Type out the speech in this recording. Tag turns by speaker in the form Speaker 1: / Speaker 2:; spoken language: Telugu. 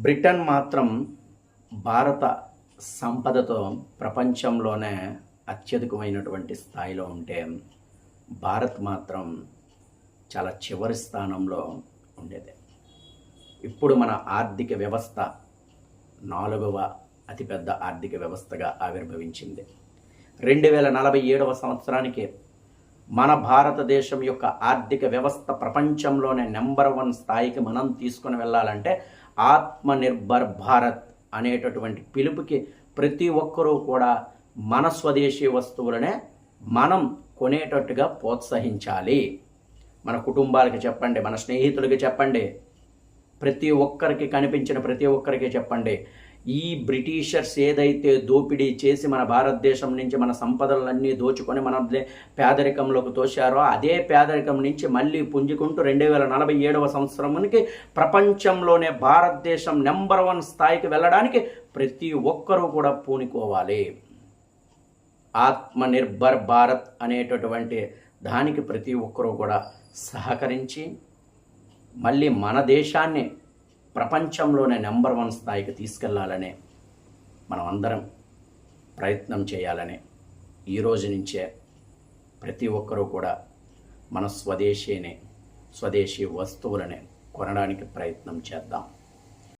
Speaker 1: బ్రిటన్ మాత్రం భారత సంపదతో ప్రపంచంలోనే అత్యధికమైనటువంటి స్థాయిలో ఉంటే భారత్ మాత్రం చాలా చివరి స్థానంలో ఉండేది. ఇప్పుడు మన ఆర్థిక వ్యవస్థ 4వ అతిపెద్ద ఆర్థిక వ్యవస్థగా ఆవిర్భవించింది. 2047వ సంవత్సరానికి మన భారతదేశం యొక్క ఆర్థిక వ్యవస్థ ప్రపంచంలోనే నెంబర్ 1 స్థాయికి మనం తీసుకొని వెళ్ళాలంటే ఆత్మనిర్భర్ భారత్ అనేటటువంటి పిలుపుకి ప్రతి ఒక్కరూ కూడా మన స్వదేశీ వస్తువులనే మనం కొనేటట్టుగా ప్రోత్సహించాలి. మన కుటుంబాలకి చెప్పండి, మన స్నేహితులకి చెప్పండి, ప్రతి ఒక్కరికి కనిపించిన ప్రతి ఒక్కరికి చెప్పండి. ఈ బ్రిటిషర్స్ ఏదైతే దోపిడీ చేసి మన భారతదేశం నుంచి మన సంపదలన్నీ దోచుకొని మన పేదరికంలోకి తోశారో అదే పేదరికం నుంచి మళ్ళీ పుంజుకుంటూ 2047వ సంవత్సరానికి ప్రపంచంలోనే భారతదేశం నెంబర్ 1 స్థాయికి వెళ్ళడానికి ప్రతి ఒక్కరూ కూడా పూనుకోవాలి. ఆత్మనిర్భర్ భారత్ అనేటటువంటి దానికి ప్రతి ఒక్కరూ కూడా సహకరించి మళ్ళీ మన దేశాన్ని ప్రపంచంలోనే నెంబర్ 1 స్థాయికి తీసుకెళ్లాలనే మనం అందరం ప్రయత్నం చేయాలని ఈరోజు నుంచే ప్రతి ఒక్కరూ కూడా మన స్వదేశీ వస్తువులని కొనడానికి ప్రయత్నం చేద్దాం.